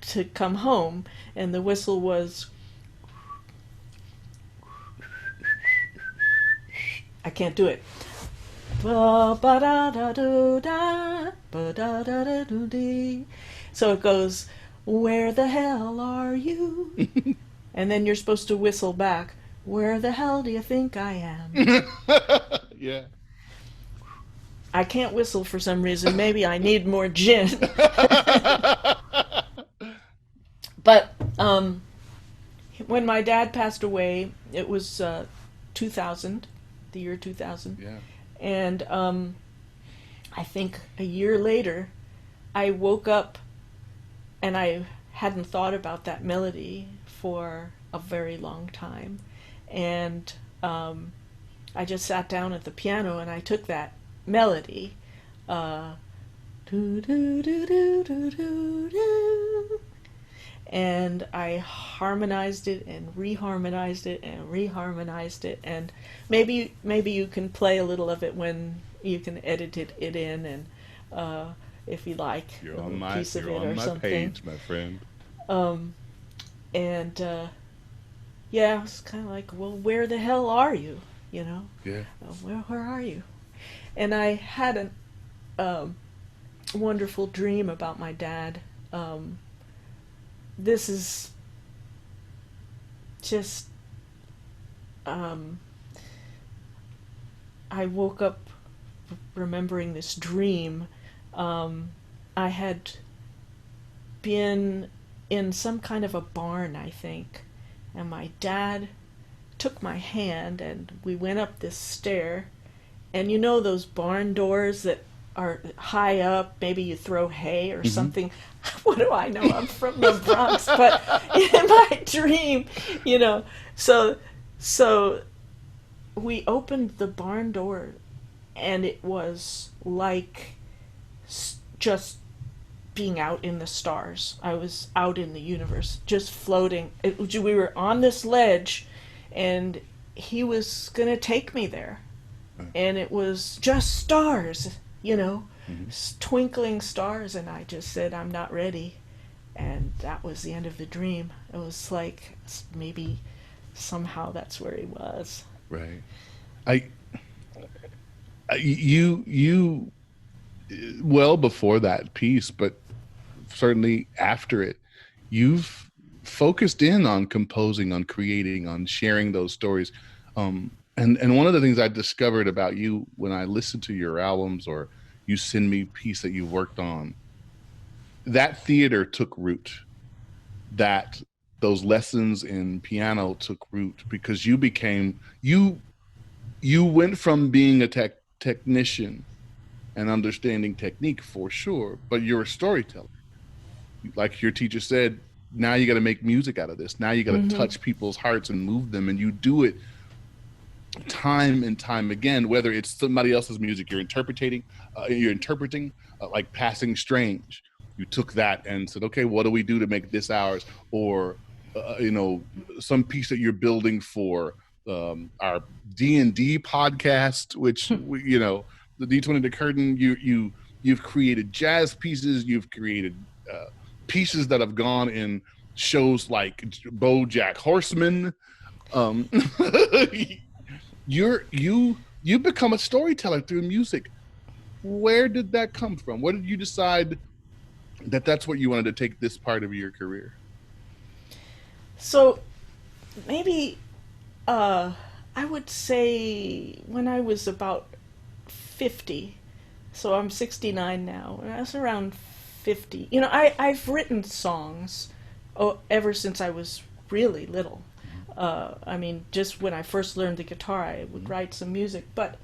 to come home, and the whistle was... I can't do it. So it goes, where the hell are you? And then you're supposed to whistle back, where the hell do you think I am? Yeah. I can't whistle for some reason. Maybe I need more gin. But when my dad passed away, it was 2000, the year 2000. Yeah. And I think a year later, I woke up and I hadn't thought about that melody for a very long time. And I just sat down at the piano and I took that melody, do, do, do, do, do, do, do, and I harmonized it and reharmonized it and reharmonized it. And maybe you can play a little of it when you can edit it in, and if you like, You're a on little my piece of you're it on or my something. page, my friend. And yeah, it's kind of like, well, where the hell are you? Yeah. Where are you? And I had a wonderful dream about my dad. This is just, I woke up remembering this dream. I had been in some kind of a barn, I think. And my dad took my hand and we went up this stair. And you know those barn doors that are high up, maybe you throw hay or Hmm. something. What do I know? I'm from the Bronx, but in my dream, you know. So so we opened the barn door and it was like just being out in the stars. I was out in the universe, just floating. We were on this ledge, and he was gonna take me there, Right. and it was just stars, you know, Hmm. twinkling stars. And I just said, "I'm not ready," and that was the end of the dream. It was like maybe somehow that's where he was. Right. I, you well before that piece, but certainly after it, you've focused in on composing, on creating, on sharing those stories. And one of the things I discovered about you when I listened to your albums or you send me a piece that you worked on, that theater took root. That those lessons in piano took root because you went from being a technician and understanding technique for sure, but you're a storyteller. Like your teacher said, now you got to make music out of this. Now you got to Mm-hmm. touch people's hearts and move them, and you do it time and time again. Whether it's somebody else's music you're interpreting, like Passing Strange. You took that and said, okay, what do we do to make this ours? Or you know, some piece that you're building for our D&D podcast, which you know, the D20 the Curtain. You've created jazz pieces. You've created pieces that have gone in shows like BoJack Horseman. Um, you become a storyteller through music. Where did that come from? Where did you decide that that's what you wanted to take this part of your career? So maybe uh, I would say when I was about 50, so I'm 69 now, when I was around 50, you know, I've written songs ever since I was really little. I mean, just when I first learned the guitar, I would Mm-hmm. write some music. But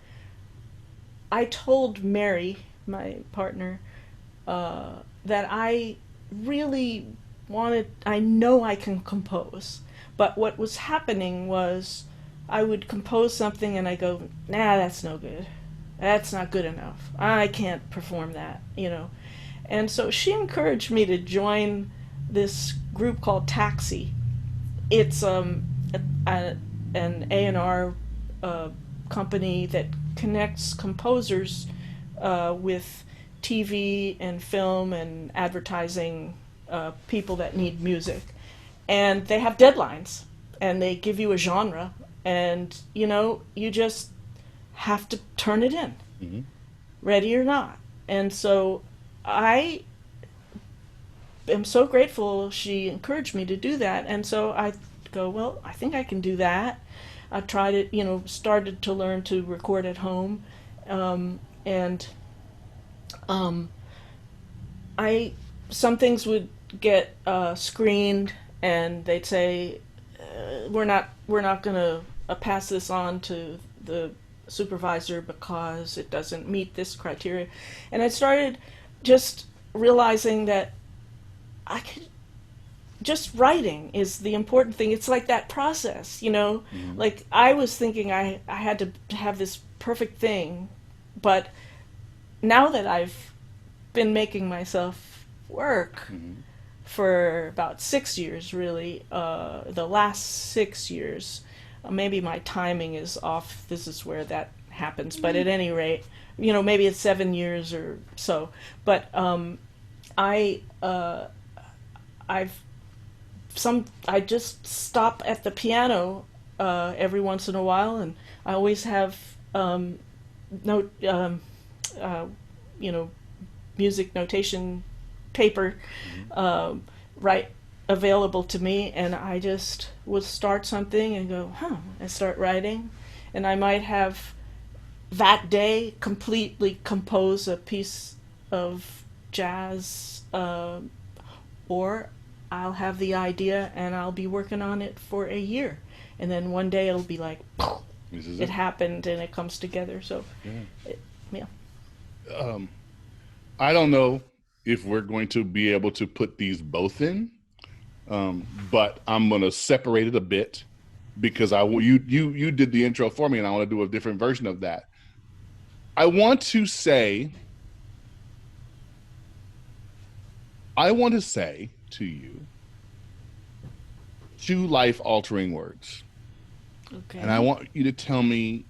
I told Mary, my partner, that I really I know I can compose. But what was happening was I would compose something and I go, nah, that's no good. That's not good enough. I can't perform that, you know. And so she encouraged me to join this group called Taxi. It's a, an A&R uh, company that connects composers with TV and film and advertising people that need music. And they have deadlines and they give you a genre and you know, you just have to turn it in, Mm-hmm. ready or not. And so I am so grateful she encouraged me to do that. And so I go, well, I think I can do that. I tried it, you know, started to learn to record at home. And um, I some things would get screened, and they'd say, we're not gonna pass this on to the supervisor because it doesn't meet this criteria." And I started just realizing that I could just writing is the important thing. It's like that process, you know. Mm-hmm. Like I was thinking I had to have this perfect thing, but now that I've been making myself work Mm-hmm. for about 6 years, really, the last 6 years, maybe my timing is off. This is where that happens, but at any rate, you know, maybe it's 7 years or so. But I I've I just stop at the piano every once in a while, and I always have note uh, you know, music notation paper Mm-hmm. right available to me, and I just would start something and go, and start writing, and I might have that day completely compose a piece of jazz, or I'll have the idea and I'll be working on it for a year, and then one day it'll be like, This is it it. happened and it comes together. So, Yeah. it, yeah. Um, I don't know if we're going to be able to put these both in, but I'm going to separate it a bit because you did the intro for me, and I want to do a different version of that. I want to say, I want to say to you two life altering words, and I Okay. want you to tell me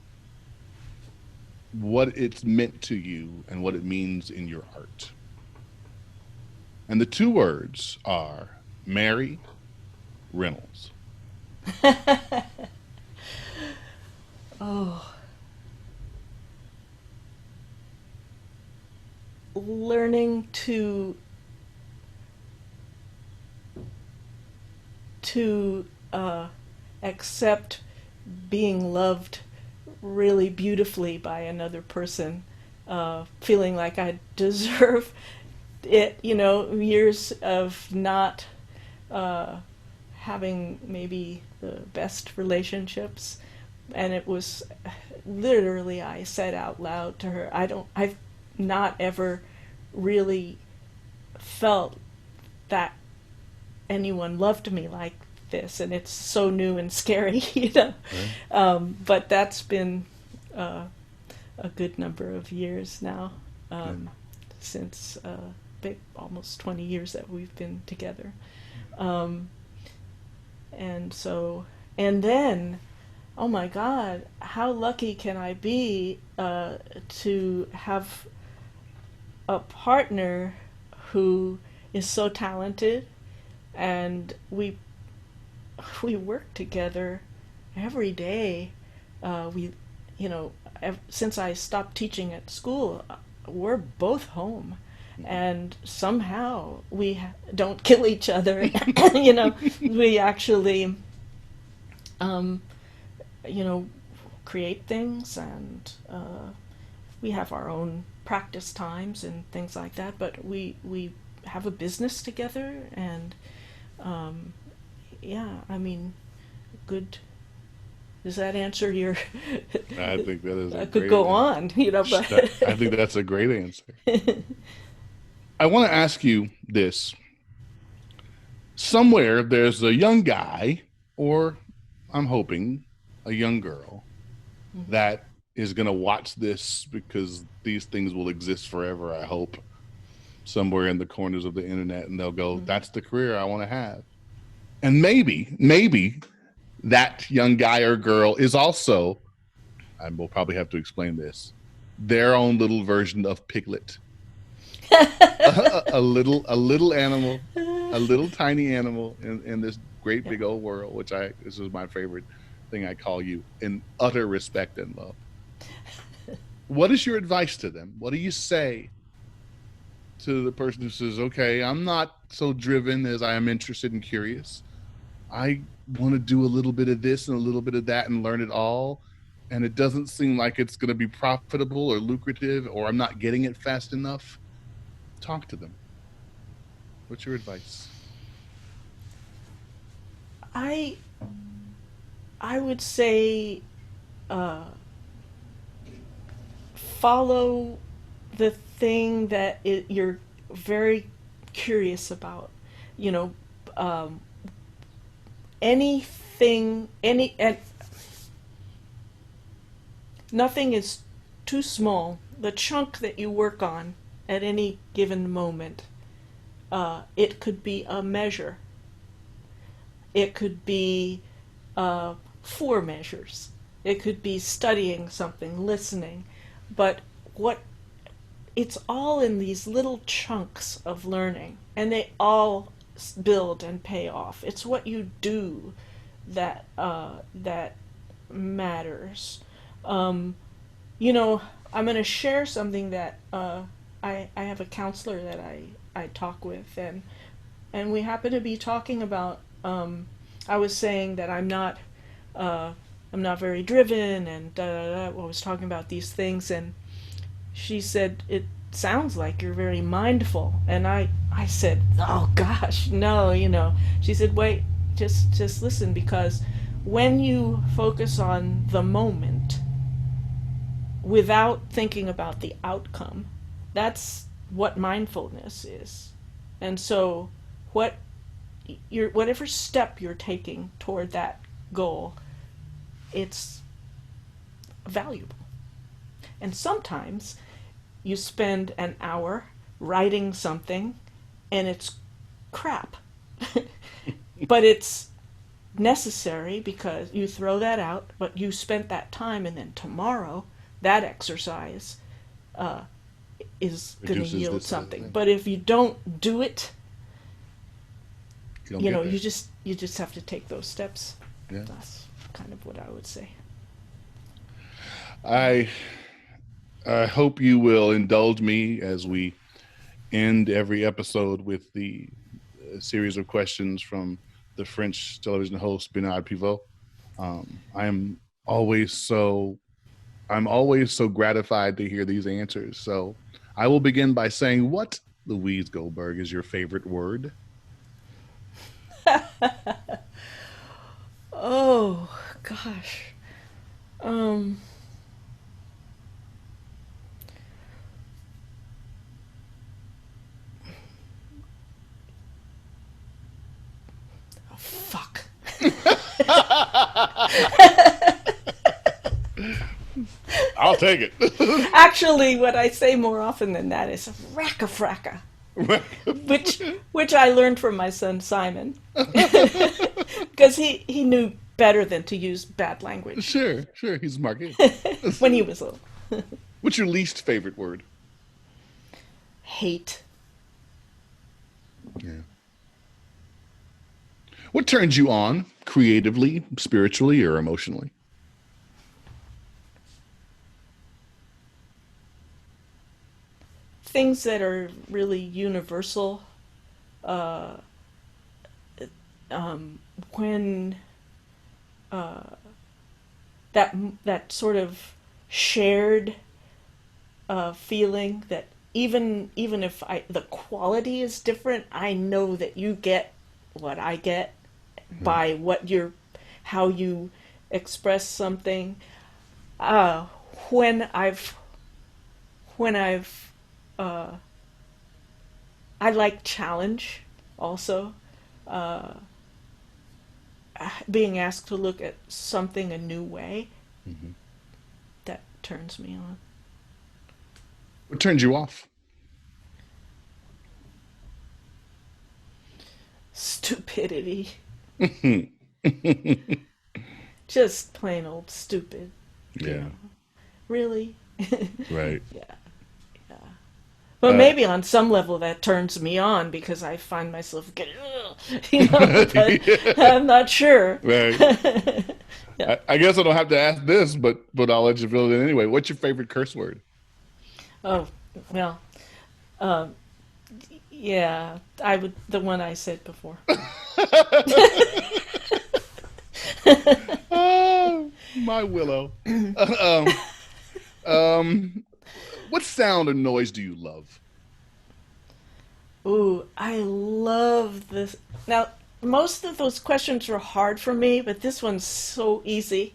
what it's meant to you and what it means in your art. And the two words are Mary Reynolds. Oh, learning to accept being loved really beautifully by another person, feeling like I deserve it, years of not uh, having maybe the best relationships. And it was literally, I said out loud to her, I've not ever really felt that anyone loved me like this, and it's so new and scary, Right. But that's been uh, a good number of years now, Yeah. since big, almost 20 years that we've been together. Um, and so, and then, oh my God, how lucky can I be to have a partner who is so talented, and we work together every day. We, since I stopped teaching at school, we're both home, and somehow we don't kill each other. We actually, um, you know, create things, and we have our own practice times and things like that. But we have a business together, and um, yeah, I mean, good. Does that answer your? I think that is a I could great go answer. on, but I think that's a great answer. I want to ask you this. Somewhere there's a young guy, or I'm hoping a young girl, that is going to watch this because these things will exist forever, I hope, somewhere in the corners of the internet. And they'll go, that's the career I want to have. And maybe that young guy or girl is also, I will probably have to explain this, their own little version of Piglet. A little animal, a little tiny animal in this great yeah. big old world, this is my favorite thing I call you, in utter respect and love. What is your advice to them? What do you say to the person who says, okay, I'm not so driven as I am interested and curious. I want to do a little bit of this and a little bit of that and learn it all. And it doesn't seem like it's going to be profitable or lucrative, or I'm not getting it fast enough. Talk to them. What's your advice? I I would say uh, follow the thing that you're very curious about. You know, um, anything, and nothing is too small. The chunk that you work on at any given moment, it could be a measure. It could be uh, four measures. It could be studying something, listening. But what it's all in these little chunks of learning, and they all build and pay off. It's what you do that matters. Um, I'm going to share something that I have a counselor that I talk with, and we happen to be talking about. I was saying that uh, I'm not very driven, and I was talking about these things, and she said it's sounds like you're very mindful. And I said, oh gosh, no, She said, wait, just listen, because when you focus on the moment without thinking about the outcome, that's what mindfulness is. And so whatever step you're taking toward that goal, it's valuable. And sometimes you spend an hour writing something and it's crap. But it's necessary because you throw that out, but you spent that time, and then tomorrow that exercise is going to yield something. But if you don't do it, you just have to take those steps. Yeah. That's kind of what I would say. I hope you will indulge me as we end every episode with the series of questions from the French television host Bernard Pivot. I'm always so gratified to hear these answers. So I will begin by saying, what, Louise Goldberg, is your favorite word? Oh gosh. Fuck. I'll take it. Actually, what I say more often than that is racka fracka, which I learned from my son Simon, because he knew better than to use bad language. Sure, he's a smart kid. When he was little. What's your least favorite word? Hate. Yeah. What turns you on creatively, spiritually, or emotionally? Things that are really universal. When that sort of shared feeling that even if the quality is different, I know that you get what I get by how you express something. When I've I like challenge also. Being asked to look at something a new way, that turns me on. What turns you off? Stupidity. Just plain old stupid. Yeah. Really? Right. Yeah. But maybe on some level that turns me on because I find myself getting, but I'm not sure. Right. Yeah. I guess I don't have to ask this, but I'll let you fill it in anyway. What's your favorite curse word? Oh, well, yeah, the one I said before. Oh, my Willow. What sound or noise do you love? Ooh, I love this. Now, most of those questions were hard for me, but this one's so easy.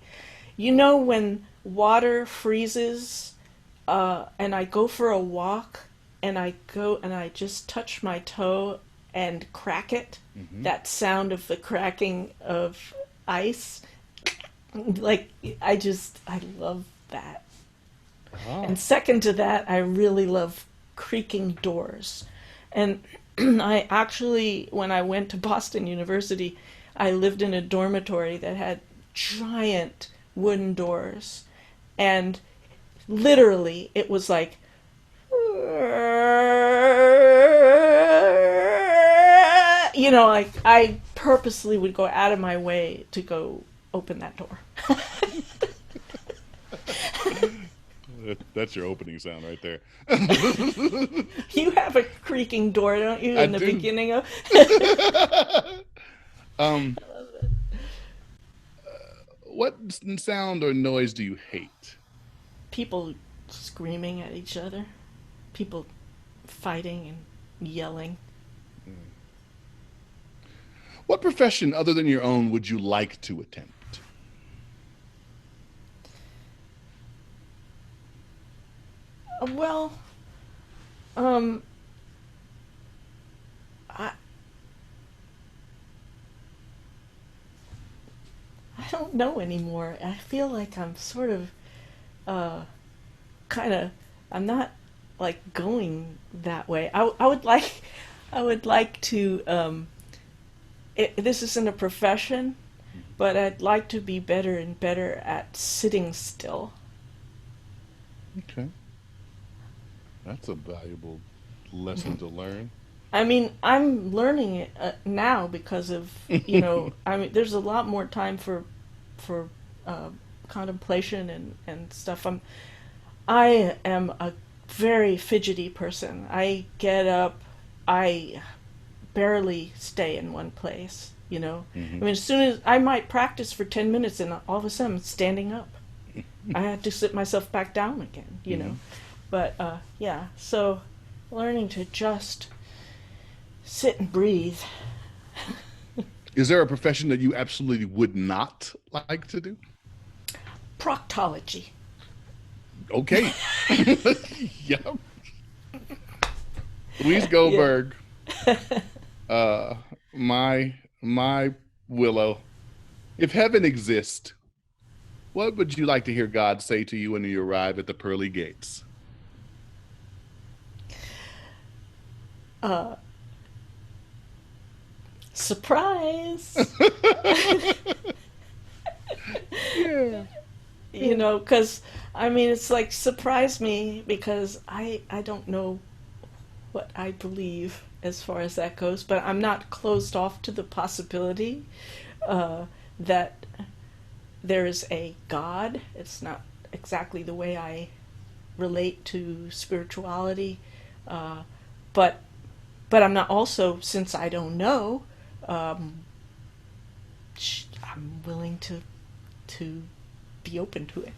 You know when water freezes, and I go for a walk, and I just touch my toe and crack it? Mm-hmm. That sound of the cracking of ice. Like, I love that. Oh. And second to that, I really love creaking doors. And I actually, when I went to Boston University, I lived in a dormitory that had giant wooden doors. And literally, it was like, like I purposely would go out of my way to go open that door. That's your opening sound right there. You have a creaking door, don't you, in the beginning of... I love it. What sound or noise do you hate? People screaming at each other. people fighting and yelling. What profession other than your own would you like to attempt? Well, um, I I don't know anymore. I feel like I'm sort of uh, kind of I'm not like going that way. I would like I would like to this isn't a profession, but I'd like to be better and better at sitting still. Okay, that's a valuable lesson to learn. I mean, I'm learning it now because of, I mean, there's a lot more time for uh, contemplation and stuff. I am a very fidgety person. I get up, I barely stay in one place, you know. I Hmm. mean, as soon as I might practice for 10 minutes and all of a sudden I'm standing up. I had to sit myself back down again, you Hmm. know. But yeah, so learning to just sit and breathe. Is there a profession that you absolutely would not like to do? Proctology. Okay. Yep. Louise Yeah. Goldberg, uh, my Willow. If heaven exists, what would you like to hear God say to you when you arrive at the pearly gates? Uh, Surprise! Yeah. You know, because I mean, it's like surprise me because I don't know what I believe as far as that goes, but I'm not closed off to the possibility uh, that there is a God. It's not exactly the way I relate to spirituality, uh, but I'm not also, since I don't know, um, I'm willing to be open to it,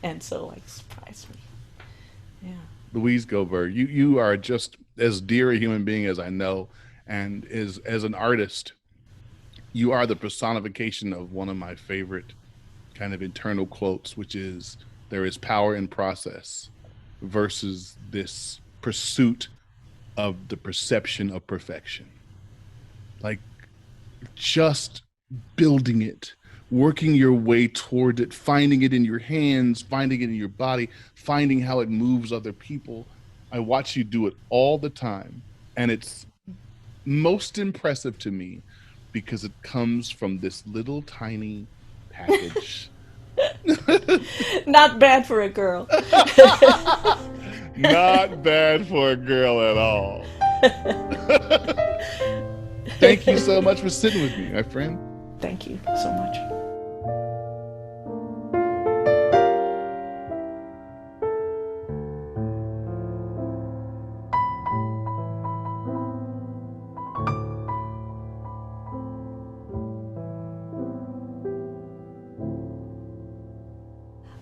and so like surprise me. Yeah. Louise Goldberg, you are just as dear a human being as I know, and as an artist, you are the personification of one of my favorite kind of internal quotes, which is there is power in process versus this pursuit of the perception of perfection. Like just building it, working your way toward it, finding it in your hands, finding it in your body, finding how it moves other people. I watch you do it all the time. And it's most impressive to me because it comes from this little tiny package. Not bad for a girl. Not bad for a girl at all. Thank you so much for sitting with me, my friend. Thank you so much.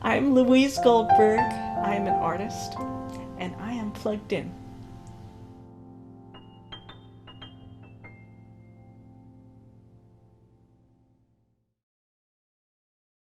I'm Louise Goldberg. I am an artist, and I am plugged in.